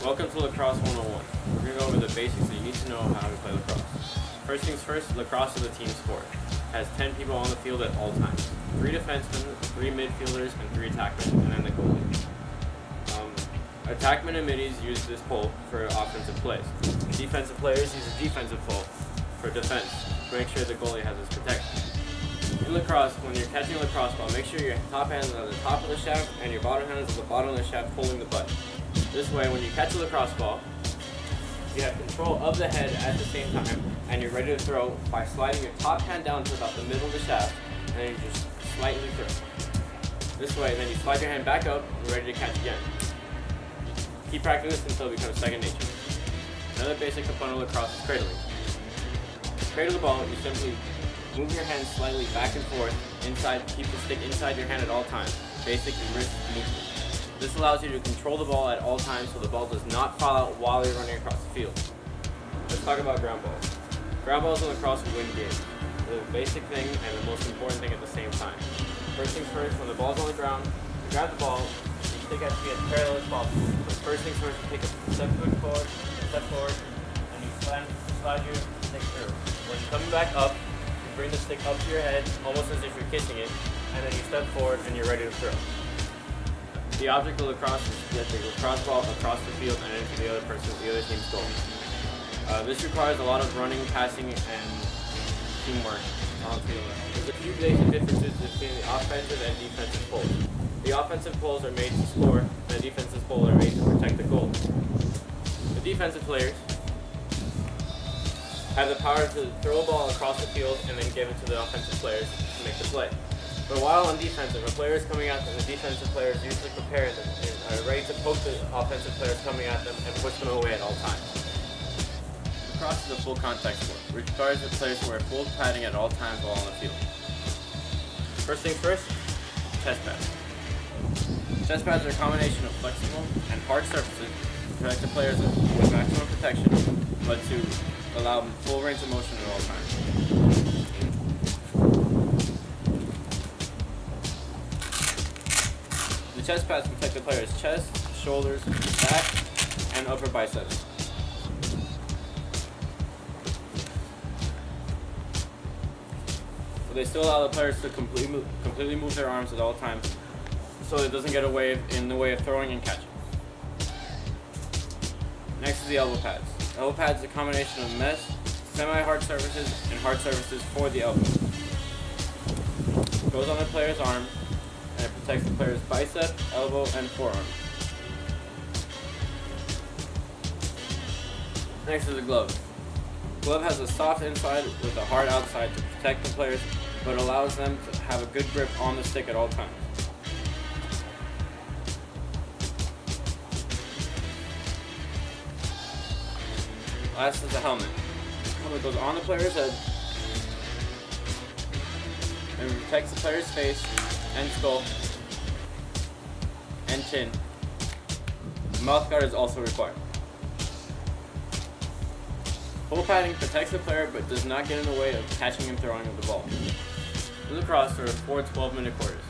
Welcome to Lacrosse 101. We're going to go over the basics that you need to know how to play lacrosse. First things first, lacrosse is a team sport. It has 10 people on the field at all times. 3 defensemen, 3 midfielders, and 3 attackmen, and then the goalie. Attackmen and middies use this pole for offensive plays. Defensive players use a defensive pole for defense to make sure the goalie has his protection. In lacrosse, when you're catching a lacrosse ball, make sure your top hand is on the top of the shaft and your bottom hand is at the bottom of the shaft pulling the butt. This way, when you catch a lacrosse ball, you have control of the head at the same time, and you're ready to throw by sliding your top hand down to about the middle of the shaft, and then you just slightly throw. This way, then you slide your hand back up, and you're ready to catch again. Keep practicing this until it becomes second nature. Another basic component of lacrosse is cradling. To cradle the ball, you simply move your hand slightly back and forth, keep the stick inside your hand at all times. Basic wrist movement. This allows you to control the ball at all times so the ball does not fall out while you're running across the field. Let's talk about ground balls. Ground balls in lacrosse win games. They're the basic thing and the most important thing at the same time. First things first, when the ball's on the ground, you grab the ball, you stick out to be as parallel as possible. So first things first, you take a step forward, and you slide your stick through. When you're coming back up, you bring the stick up to your head, almost as if you're kissing it, and then you step forward and you're ready to throw. The object of lacrosse is to get the lacrosse ball across the field and into the other team's goal. This requires a lot of running, passing, and teamwork on the field. There's a few basic differences between the offensive and defensive poles. The offensive poles are made to score, and the defensive poles are made to protect the goal. The defensive players have the power to throw a ball across the field and then give it to the offensive players to make the play. But while on defensive, when players coming at them, the defensive players usually prepare them and are ready to poke the offensive players coming at them and push them away at all times. Lacrosse is a full contact sport, which requires the players to wear full padding at all times while on the field. First things first, chest pads. Chest pads are a combination of flexible and hard surfaces to protect the players with maximum protection, but to allow full range of motion at all times. The chest pads protect the player's chest, shoulders, back, and upper biceps. But they still allow the players to completely move their arms at all times, so it doesn't get in the way of throwing and catching. Next is the elbow pads. Elbow pads is a combination of mesh, semi-hard surfaces, and hard surfaces for the elbow. It goes on the player's arm, and it protects the player's bicep, elbow, and forearm. Next is the glove. The glove has a soft inside with a hard outside to protect the players, but allows them to have a good grip on the stick at all times. Last is the helmet. The helmet goes on the player's head and protects the player's face and skull and chin. The mouth guard is also required. Full padding protects the player but does not get in the way of catching and throwing of the ball. In lacrosse, there are 4 12-minute quarters.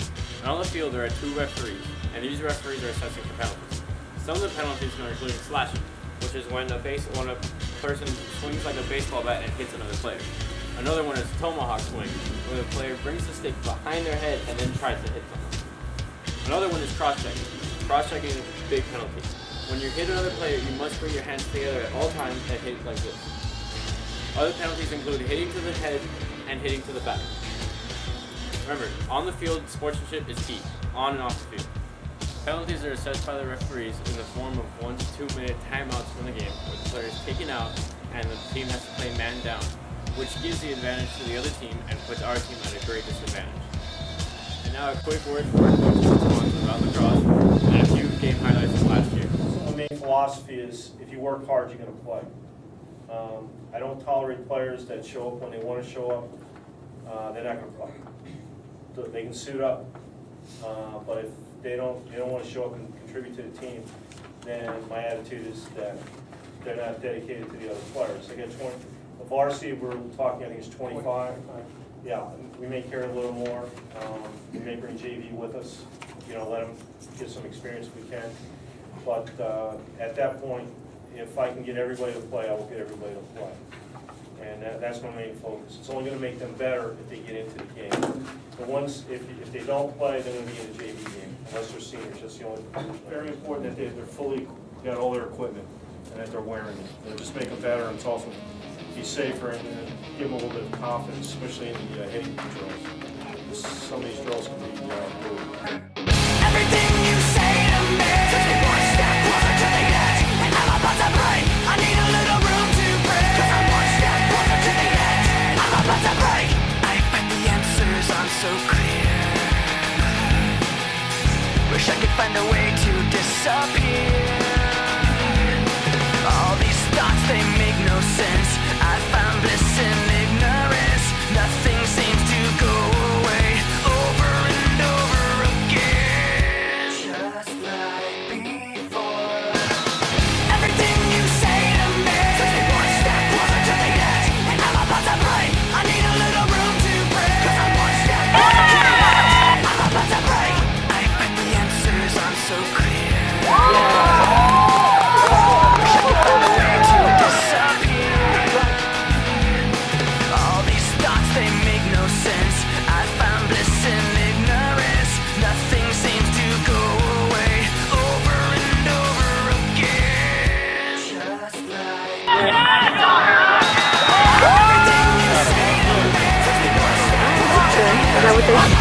And on the field, there are 2 referees, and these referees are assessing for penalties. Some of the penalties are including slashing, which is when a person swings like a baseball bat and hits another player. Another one is tomahawk swing, where the player brings the stick behind their head and then tries to hit someone. Another one is cross-checking. Cross-checking is a big penalty. When you hit another player, you must bring your hands together at all times and hit like this. Other penalties include hitting to the head and hitting to the back. Remember, on the field, sportsmanship is key, on and off the field. Penalties are assessed by the referees in the form of 1 to 2 minute timeouts from the game, where the player is taken out and the team has to play man down, which gives the advantage to the other team and puts our team at a great disadvantage. And now a quick word for our coach about lacrosse and a few game highlights from last year. So the main philosophy is if you work hard, you're going to play. I don't tolerate players that show up when they want to show up. They're not going to play. So they can suit up, but if they don't want to show up and contribute to the team, then my attitude is that they're not dedicated to the other players. They get 20. The varsity we're talking, I think, is 25. Yeah, we may carry a little more. We may bring JV with us. Let them get some experience if we can. But at that point, if I can get everybody to play, I will get everybody to play. And that's my main focus. It's only going to make them better if they get into the game. The ones, if they don't play, they're going to be in a JV game, unless they're seniors. That's the only, very important that they're fully, got all their equipment, and that they're wearing it. It'll just make them better, and it's also be safer, and give them a little bit of confidence, especially in the hitting drills. Some of these drills can be brutal. Everything you say to me takes me one step closer to the edge, and I'm about to break. I need a little room to breathe, 'cause I'm one step closer to the edge. I'm about to break. I find the answers aren't so clear. Wish I could find a way to disappear. All these thoughts, they make no sense. I found bliss in ignorance. Nothing seems to go away. Over and over again, just like before. Everything you say to me takes me one step closer to the edge, and I'm about to break. I need a little room to breathe, 'cause I'm one step closer to the edge. I'm about to break. I find the answers aren't so clear. Wish I could find a way to disappear. All these thoughts, they make no sense. I found bliss in ignorance. Nothing seems to go away. Over and over again, just like everything you say to me takes me one step closer to the edge.